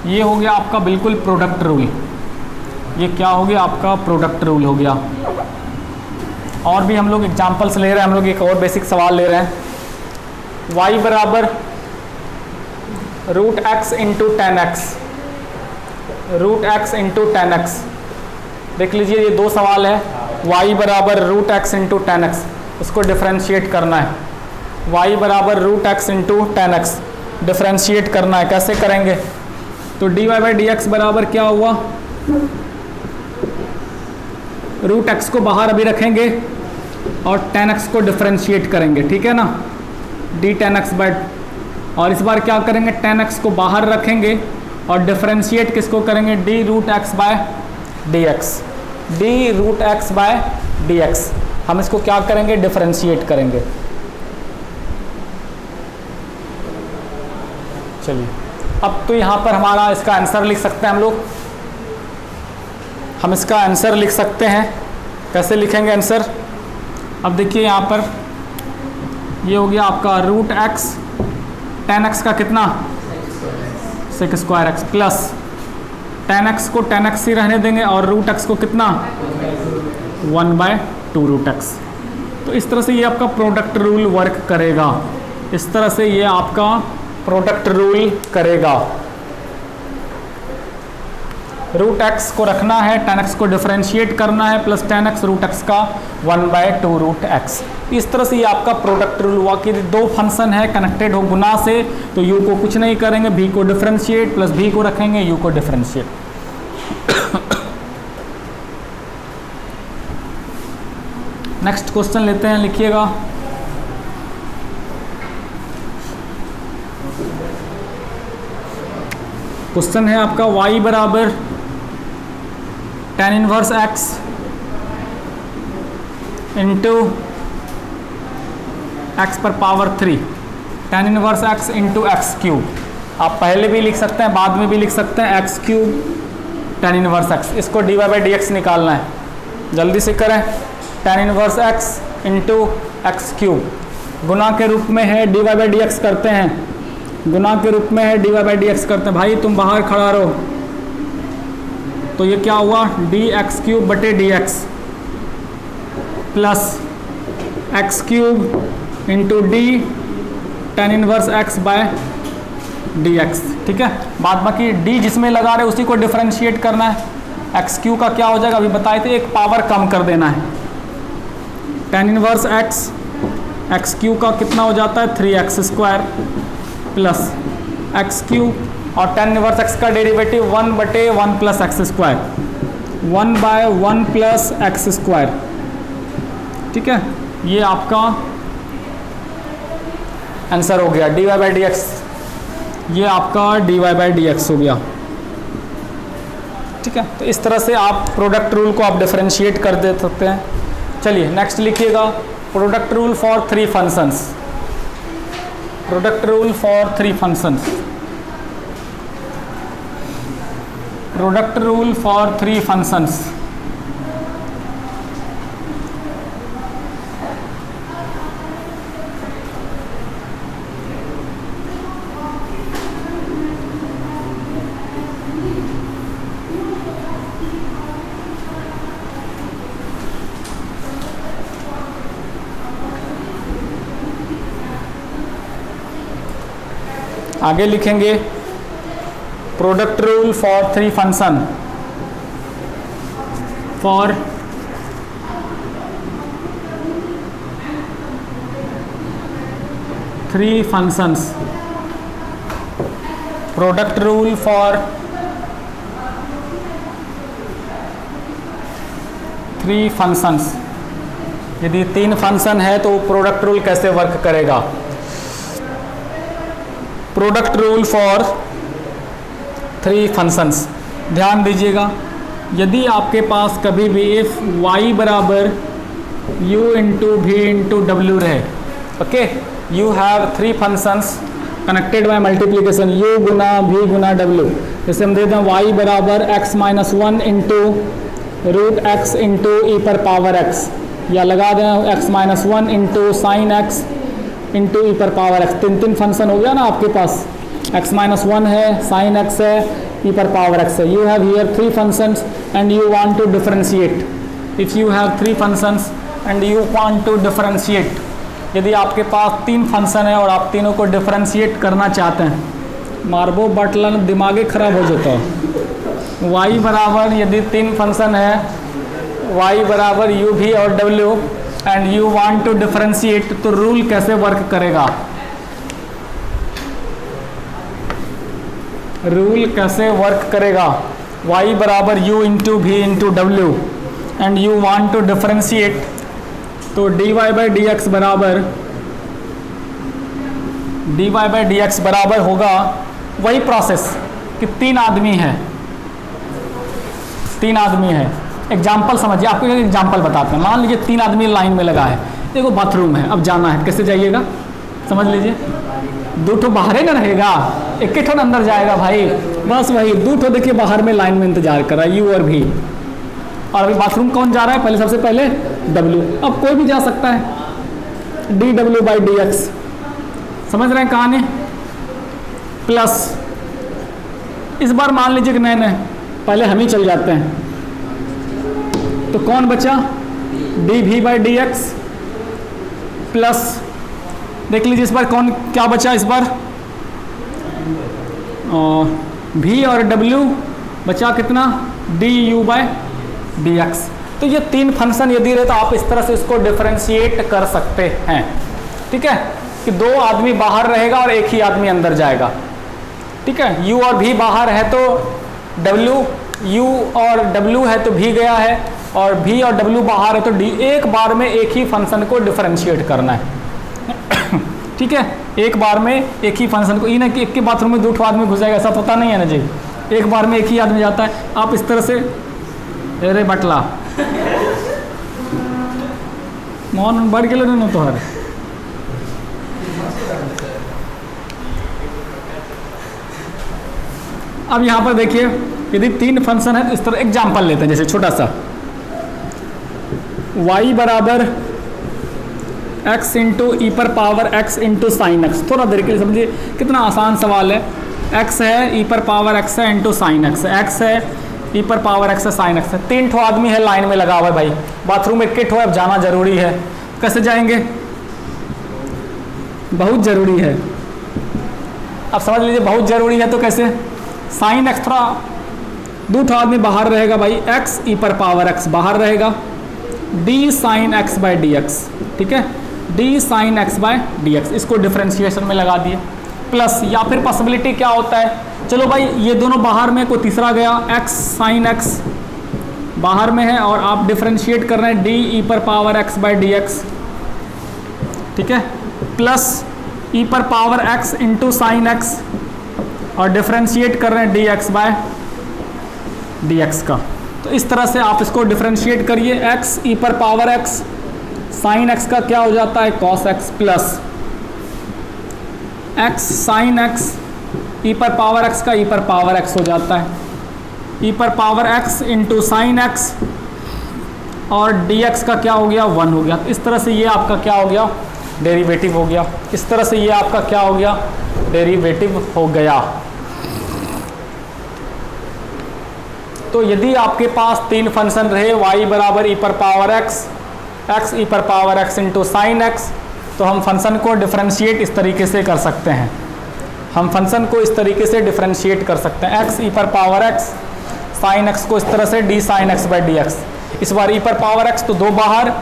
ये हो गया आपका बिल्कुल प्रोडक्ट रूल। ये क्या हो गया आपका प्रोडक्ट रूल हो गया। और भी हम लोग एग्जांपल्स ले रहे हैं, हम लोग एक और बेसिक सवाल ले रहे हैं। y बराबर root x into tan x, root x into tan x. देख लीजिए ये दो सवाल है, y बराबर root x into tan x, उसको डिफ्रेंशिएट करना है। y बराबर root x into tan x differentiate करना है, कैसे करेंगे? तो d y by d x बराबर क्या हुआ, रूट एक्स को बाहर अभी रखेंगे और टेन एक्स को डिफ्रेंशिएट करेंगे, ठीक है ना, डी टेन एक्स बाई, और इस बार क्या करेंगे टेन एक्स को बाहर रखेंगे और डिफ्रेंशिएट किसको करेंगे, d root x by d x, d root x by d x. हम इसको क्या करेंगे डिफ्रेंशिएट करेंगे। चलिए अब तो यहाँ पर हमारा इसका आंसर लिख सकते हैं हम लोग, हम इसका आंसर लिख सकते हैं। कैसे लिखेंगे आंसर? अब देखिए यहाँ पर ये हो गया आपका रूट एक्स, टेन एक्स का कितना sec square x plus tan x को टेन एक्स ही रहने देंगे और रूट एक्स को कितना 1/2 रूट एक्स। तो इस तरह से ये आपका प्रोडक्ट रूल वर्क करेगा, इस तरह से ये आपका प्रोडक्ट रूल करेगा। रूट एक्स को रखना है, टेन एक्स को डिफरेंशिएट करना है, plus tan x root x का 1/2 रूट एक्स। इस तरह से ये आपका प्रोडक्ट रूल हुआ कि दो फंक्शन है कनेक्टेड हो गुना से, तो u को कुछ नहीं करेंगे, v को डिफरेंशिएट प्लस v को रखेंगे, u को डिफरेंशिएट। नेक्स्ट क्वेश्चन लेते हैं, लिखिएगा। क्वेश्चन है आपका y बराबर tan inverse x into x पर power 3, tan inverse x into x cube. आप पहले भी लिख सकते हैं, बाद में भी लिख सकते हैं, x cube tan inverse x। इसको dy बाई डी एक्स निकालना है, जल्दी से करें। tan inverse x into x cube गुना के रूप में है, dy बाई डी एक्स करते हैं, गुना के रूप में है, d y by d x करते हैं। भाई तुम बाहर खड़ा रहो, तो ये क्या हुआ डी एक्स क्यूब बटे d x plus x cube into d tan inverse x by d x. ठीक है, बाद बाकी डी जिसमें लगा रहे उसी को डिफरेंशिएट करना है। एक्स क्यू का क्या हो जाएगा, अभी बताए थे, एक पावर कम कर देना है। Tan inverse x, x cube का कितना हो जाता है 3x square plus x cube, और टेन इनवर्स एक्स का derivative 1/1 plus x square, 1/1 plus x square. ठीक है, ये आपका आंसर हो गया d y by d x. ये आपका d y by d x हो गया। ठीक है, तो इस तरह से आप प्रोडक्ट रूल को आप डिफरेंशिएट कर दे सकते हैं। चलिए नेक्स्ट लिखिएगा, product rule for 3 functions. Product rule for 3 functions, product rule for 3 functions. आगे लिखेंगे product rule for 3 function, for three functions. Product rule for 3 functions. यदि 3 फंक्शन है तो प्रोडक्ट रूल कैसे वर्क करेगा। Product rule for 3 functions. ध्यान दीजिएगा, यदि आपके पास कभी भी इफ y बराबर u into v into W रहे, okay, you have 3 functions connected by multiplication u गुना v गुना w। जैसे हम देते हैं y बराबर x minus 1 into root x into e पर पावर x, या लगा दें x minus 1 into sine x into e पर पावर x। 3 फंक्शन हो गया ना आपके पास, x माइनस 1 है, साइन x है, ई पर पावर x है। You have here 3 functions and you want to differentiate. If you have 3 functions and you want to differentiate, यदि आपके पास 3 फंक्शन है और आप तीनों को डिफरेंशिएट करना चाहते हैं, मारबो बटलन दिमागे खराब हो जाता है। y बराबर यदि 3 फंक्शन है, y बराबर u भी और w, and you want to differentiate, तो रूल कैसे वर्क करेगा। रूल कैसे वर्क करेगा। y बराबर u इंटू भी इंटू डब्ल्यू and you want to differentiate, तो dy बाई डी एक्स बराबर होगा वही प्रोसेस कि 3 आदमी हैं। एग्जाम्पल समझिए, आपको एक एग्जाम्पल बताते हैं। मान लीजिए 3 आदमी लाइन में लगा है, देखो बाथरूम है, अब जाना है, कैसे जाइएगा समझ लीजिए। 2 ठो बाहर ही ना रहेगा, एक ठो अंदर जाएगा भाई, बस वही 2 ठो देखिए बाहर में लाइन में इंतजार कर रहा है, यू और भी। और अभी बाथरूम कौन जा रहा है, पहले सबसे पहले W। अब कोई भी जा सकता है, dw बाई डी एक्स, समझ रहे हैं कहानी। प्लस इस बार मान लीजिए कि नहीं पहले हम ही चल जाते हैं, तो कौन बचा, dv by d x plus, देख लीजिए इस बार कौन क्या बचा, इस बार v और w बचा कितना, du बाई डी एक्स। तो ये 3 फंक्शन यदि रहे तो आप इस तरह से इसको डिफरेंशिएट कर सकते हैं, ठीक है, कि 2 आदमी बाहर रहेगा और एक ही आदमी अंदर जाएगा, ठीक है। u और v बाहर है तो w, u और w है तो v गया है, और v और w बाहर है तो d। एक बार में एक ही फंक्शन को डिफरेंशिएट करना है ठीक है, एक बार में एक ही फंक्शन को, ये ना कि एक के बाथरूम में 2 आदमी घुस जाएगा, ऐसा होता नहीं है ना जी। एक बार में एक ही आदमी जाता है, आप इस तरह से, अरे बटला मौन बढ़ गए ना तो हर। अब यहाँ पर देखिए, यदि 3 फंक्शन है तो इस तरह एग्जाम्पल लेते हैं, जैसे छोटा सा y बराबर x इंटू ई पर power x into sine x. थोड़ा देर के लिए समझिए कितना आसान सवाल है। x है, ई पर पावर x है इंटू साइन एक्स, x है, ई पर पावर x है, साइन एक्स है। 3 ठो आदमी है लाइन में लगा हुआ है भाई, बाथरूम एक ठो है, अब जाना जरूरी है, कैसे जाएंगे, बहुत ज़रूरी है। अब समझ लीजिए बहुत ज़रूरी है तो कैसे, साइन एक्स, थोड़ा 2 ठो आदमी बाहर रहेगा भाई, x ई पर पावर x बाहर रहेगा, d sign x by d x, ठीक है, d sign x by d x, इसको डिफरेंशिएशन में लगा दिए। प्लस या फिर पॉसिबिलिटी क्या होता है, चलो भाई ये दोनों बाहर में, कोई तीसरा गया, x साइन x बाहर में है और आप डिफरेंशिएट कर रहे हैं d ई पर power x by d x, ठीक है, प्लस ई पर power x into sine x और डिफरेंशिएट कर रहे हैं d x by d x का। तो इस तरह से आप इसको डिफरेंशिएट करिए, x ई पर पावर x साइन x का क्या हो जाता है, cos x plus x sine x e पर पावर x का ई पर पावर x हो जाता है, ई पर power x into sine x और dx का क्या हो गया, 1 हो गया। इस तरह से ये आपका क्या हो गया, डेरिवेटिव हो गया। इस तरह से ये आपका क्या हो गया, डेरिवेटिव हो गया। तो यदि आपके पास 3 फंक्शन रहे, y बराबर ई पर पावर x, x ई पर power x into sine x, तो हम फंक्शन को डिफरेंशिएट इस तरीके से कर सकते हैं, हम फंक्शन को इस तरीके से डिफरेंशिएट कर सकते हैं। x ई पर पावर x साइन x को इस तरह से d sine x by d x, इस बार ई पर पावर x तो 2 बाहर,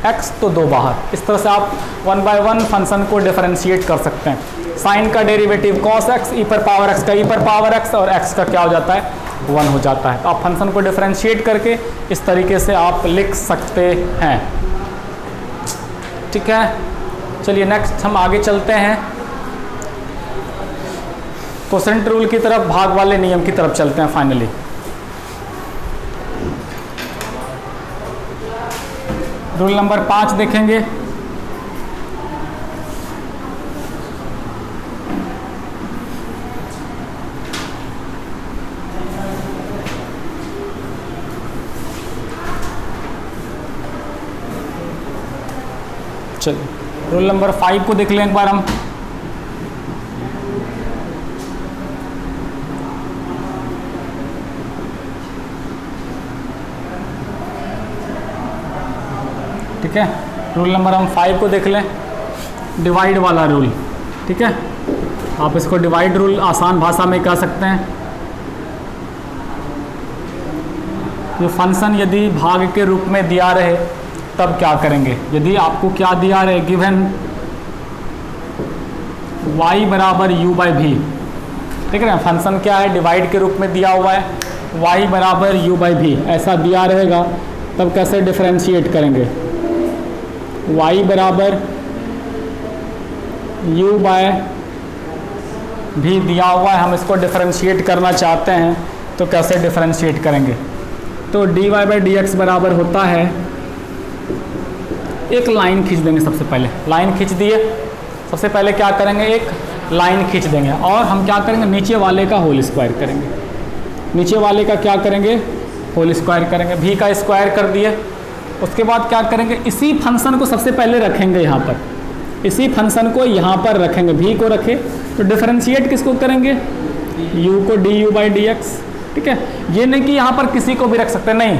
x तो 2 बाहर, इस तरह से आप 1 बाय 1 फंक्शन को डिफरेंशिएट कर सकते हैं। साइन का डेरिवेटिव cos x, e पर पावर x का e पर पावर x, और x का क्या हो जाता है 1 हो जाता है। तो आप फंक्शन को डिफरेंशिएट करके इस तरीके से आप लिख सकते हैं। ठीक है, चलिए नेक्स्ट हम आगे चलते हैं, कोसेंट रूल की तरफ, भाग वाले नियम की तरफ चलते हैं फाइनली। रूल नंबर 5 देखेंगे। चलिए रूल नंबर 5 को देख लें एक बार हम। ठीक है, रूल नंबर हम 5 को देख लें, डिवाइड वाला रूल। ठीक है, आप इसको डिवाइड रूल आसान भाषा में कह सकते हैं। ये फंक्शन यदि भाग के रूप में दिया रहे तब क्या करेंगे। यदि आपको क्या दिया रहे, गिवन y बराबर u बाई भी, ठीक है ना, फंक्शन क्या है, डिवाइड के रूप में दिया हुआ है, y बराबर u बाई भी ऐसा दिया रहेगा, तब कैसे डिफरेंशिएट करेंगे। y बराबर u बाय भी दिया हुआ है, हम इसको डिफरेंशिएट करना चाहते हैं तो कैसे डिफरेंशिएट करेंगे। तो dy बाई डी एक्स बराबर होता है, एक लाइन खींच देंगे। सबसे पहले लाइन खींच दिए, सबसे पहले क्या करेंगे, एक लाइन खींच देंगे और हम क्या करेंगे, नीचे वाले का होल स्क्वायर करेंगे। नीचे वाले का क्या करेंगे, होल स्क्वायर करेंगे, भी का स्क्वायर कर दिए। उसके बाद क्या करेंगे, इसी फंक्शन को सबसे पहले रखेंगे यहाँ पर, इसी फंक्शन को यहाँ पर रखेंगे, भी को रखे तो डिफरेंशिएट किसको करेंगे, u को D u by d x. ठीक है, ये नहीं कि यहाँ पर किसी को भी रख सकते, नहीं,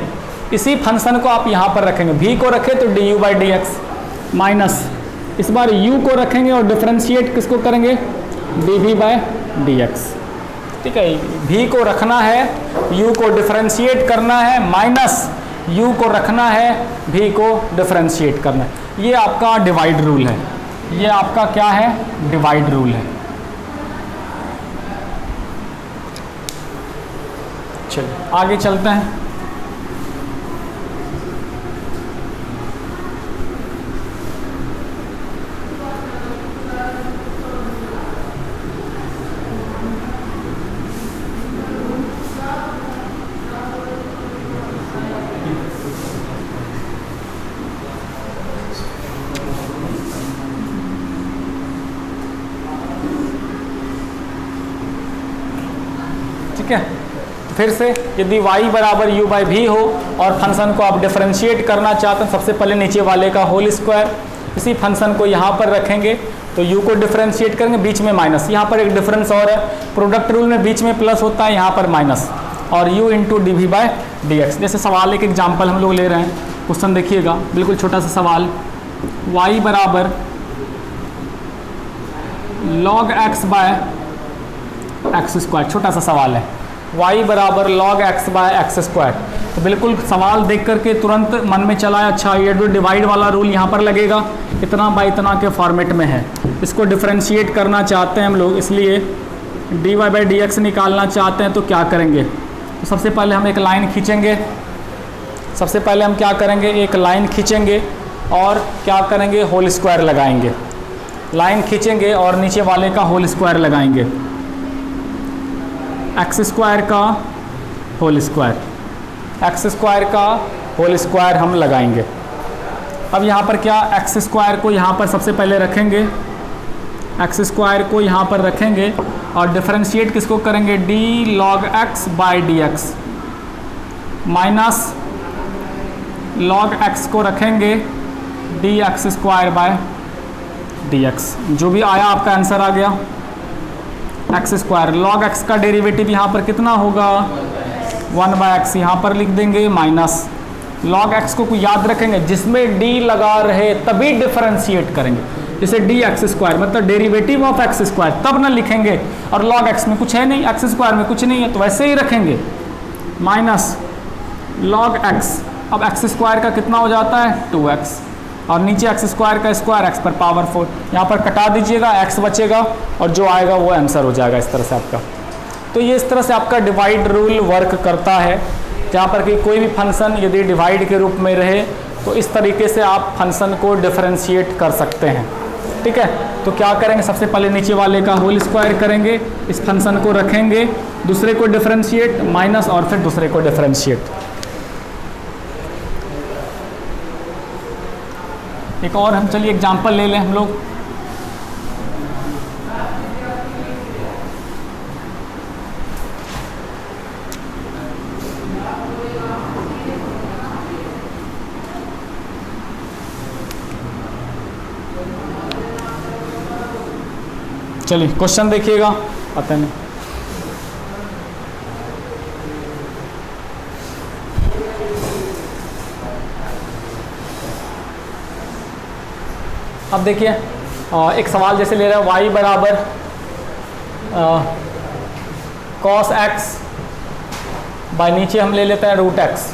इसी फंक्शन को आप यहाँ पर रखेंगे, भी को रखे तो d u by d x minus, इस बार u को रखेंगे और डिफरेंशिएट किसको करेंगे, d v by d x. ठीक है, भी को रखना है, u को डिफरेंशिएट करना है, माइनस u को रखना है, भी को डिफरेंशिएट करना है। ये आपका डिवाइड रूल है, ये आपका क्या है, डिवाइड रूल है। चलिए आगे चलते हैं। ठीक है, फिर से यदि y बराबर u बाई भी हो और फंक्शन को आप डिफरेंशिएट करना चाहते हैं, सबसे पहले नीचे वाले का होल स्क्वायर, इसी फंक्शन को यहाँ पर रखेंगे तो u को डिफरेंशिएट करेंगे, बीच में माइनस, यहाँ पर एक डिफरेंस और है, प्रोडक्ट रूल में बीच में प्लस होता है, यहाँ पर माइनस, और u into d v by d x. जैसे सवाल एक एग्जाम्पल हम लोग ले रहे हैं, क्वेश्चन देखिएगा, बिल्कुल छोटा सा सवाल, y बराबर log x by x square, छोटा सा सवाल है, y बराबर log x by x square. तो बिल्कुल सवाल देख करके तुरंत मन में चला है, अच्छा ये जो डिवाइड वाला रूल यहाँ पर लगेगा, इतना बाई इतना के फॉर्मेट में है, इसको डिफरेंशिएट करना चाहते हैं हम लोग, इसलिए d y by d x निकालना चाहते हैं तो क्या करेंगे। तो सबसे पहले हम एक लाइन खींचेंगे, सबसे पहले हम क्या करेंगे, एक लाइन खींचेंगे और क्या करेंगे, होल स्क्वायर लगाएंगे। लाइन खींचेंगे और नीचे वाले का होल स्क्वायर लगाएंगे, एक्स स्क्वायर का होल स्क्वायर, एक्स स्क्वायर का होल स्क्वायर हम लगाएंगे। अब यहाँ पर क्या, एक्स स्क्वायर को यहाँ पर सबसे पहले रखेंगे, एक्स स्क्वायर को यहाँ पर रखेंगे और डिफरेंशिएट किसको करेंगे, D log x by d x, minus log x को रखेंगे D x square by d x. जो भी आया आपका आंसर आ गया, एक्स स्क्वायर, लॉग एक्स का डेरिवेटिव यहाँ पर कितना होगा, 1 बाय एक्स, यहाँ पर लिख देंगे माइनस लॉग एक्स को याद रखेंगे, जिसमें डी लगा रहे तभी डिफरेंशिएट करेंगे, जैसे डी एक्स स्क्वायर मतलब डेरिवेटिव ऑफ एक्स स्क्वायर, तब ना लिखेंगे, और लॉग एक्स में कुछ है नहीं, एक्स स्क्वायर में कुछ नहीं है तो वैसे ही रखेंगे, माइनस लॉग एक्स। अब एक्स स्क्वायर का कितना हो जाता है, 2x, और नीचे एक्स स्क्वायर का स्क्वायर एक्स पर पावर 4, यहाँ पर कटा दीजिएगा, एक्स बचेगा और जो आएगा वो आंसर हो जाएगा इस तरह से आपका। तो ये इस तरह से आपका डिवाइड रूल वर्क करता है, जहाँ पर कि कोई भी फंक्शन यदि डिवाइड के रूप में रहे तो इस तरीके से आप फंक्शन को डिफरेंशिएट कर सकते हैं। ठीक है, तो क्या करेंगे, सबसे पहले नीचे वाले का होल स्क्वायर करेंगे, इस फंक्शन को रखेंगे, दूसरे को डिफरेंशिएट माइनस और फिर दूसरे को डिफरेंशिएट। एक और हम चलिए एग्जांपल ले लें हम लोग। चलिए क्वेश्चन देखिएगा, पता नहीं अब देखिए एक सवाल जैसे ले रहा है y बराबर cos x बाय नीचे हम ले लेते हैं रूट x।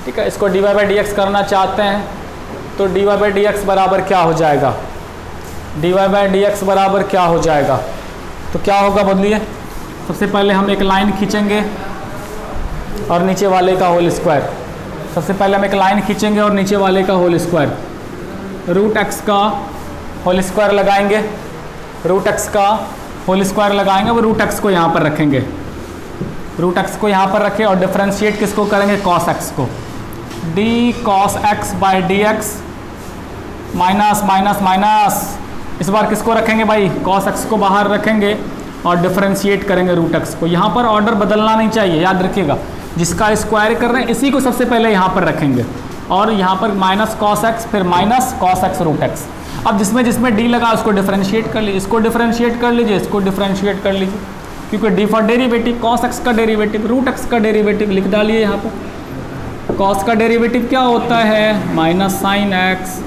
ठीक है, इसको dy बाई डी एक्स करना चाहते हैं तो dy बाई डी एक्स बराबर क्या हो जाएगा, dy बाई डी एक्स बराबर क्या हो जाएगा, तो क्या होगा बदलिए। सबसे पहले हम एक लाइन खींचेंगे और नीचे वाले का होल स्क्वायर, सबसे पहले हम एक लाइन खींचेंगे और नीचे वाले का होल स्क्वायर, रूट एक्स का होल स्क्वायर लगाएंगे, रूट एक्स का होल स्क्वायर लगाएंगे, वो रूट एक्स को यहाँ पर रखेंगे, रूट एक्स को यहाँ पर रखें और डिफरेंशिएट किसको करेंगे, कॉस एक्स को, D cos x by d x minus minus minus, इस बार किसको रखेंगे भाई, कॉस एक्स को बाहर रखेंगे और डिफरेंशिएट करेंगे रूट एक्स को। यहाँ पर ऑर्डर बदलना नहीं चाहिए, याद रखिएगा, जिसका स्क्वायर कर रहे हैं इसी को सबसे पहले यहाँ पर रखेंगे और यहाँ पर माइनस कॉस एक्स फिर minus cos x root x. अब जिसमें जिसमें डी लगा उसको डिफरेंशिएट कर लीजिए, इसको डिफरेंशिएट कर लीजिए, इसको डिफरेंशिएट कर लीजिए, क्योंकि D for derivative, cos x का डेरिवेटिव, रूट एक्स का डेरिवेटिव लिख डालिए यहाँ पर। कॉस का डेरिवेटिव क्या होता है, minus sine x,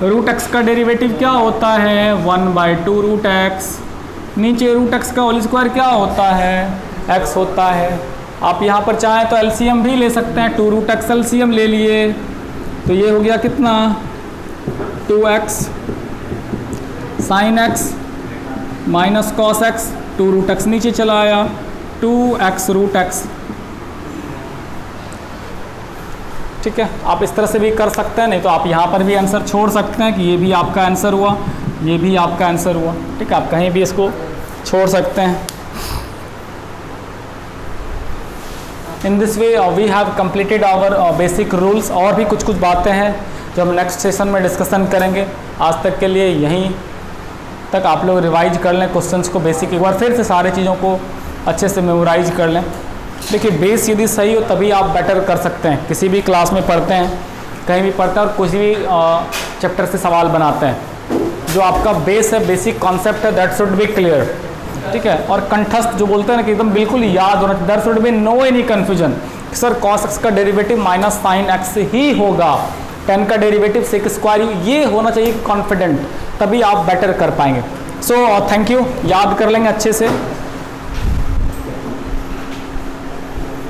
root x का डेरिवेटिव क्या होता है, 1/2 रूट एक्स, नीचे रूट एक्स का होल स्क्वायर क्या होता है, एक्स होता है। आप यहाँ पर चाहें तो एलसीएम भी ले सकते हैं, 2 रूट एक्स एलसीएम ले लिए तो ये हो गया कितना, 2x sine x minus cos x, 2 root x नीचे चला आया, 2x रूट एक्स। ठीक है, आप इस तरह से भी कर सकते हैं, नहीं तो आप यहाँ पर भी आंसर छोड़ सकते हैं कि ये भी आपका आंसर हुआ, ये भी आपका आंसर हुआ। ठीक है, आप कहीं भी इसको छोड़ सकते हैं। In this way we have completed our basic rules. और भी कुछ कुछ बातें हैं जो हम नेक्स्ट सेशन में डिस्कशन करेंगे। आज तक के लिए यहीं तक आप लोग रिवाइज कर लें क्वेश्चंस को, बेसिक एक बार फिर से सारे चीज़ों को अच्छे से मेमोराइज कर लें। देखिए, बेस यदि सही हो तभी आप बेटर कर सकते हैं। किसी भी क्लास में पढ़ते हैं, कहीं भी पढ़ते हैं और किसी भी चैप्टर से सवाल बनाते हैं, जो आपका बेस है, बेसिक कॉन्सेप्ट है, दैट शुड बी क्लियर। ठीक है, और कंठस्थ जो बोलते हैं ना कि एकदम बिल्कुल याद होना, there should be no any confusion. Sir cos x का डेरिवेटिव माइनस साइन एक्स ही होगा, टेन का डेरिवेटिव सेक स्क्वायर, ये होना चाहिए कॉन्फिडेंट, तभी आप बेटर कर पाएंगे। सो थैंक यू, याद कर लेंगे अच्छे से।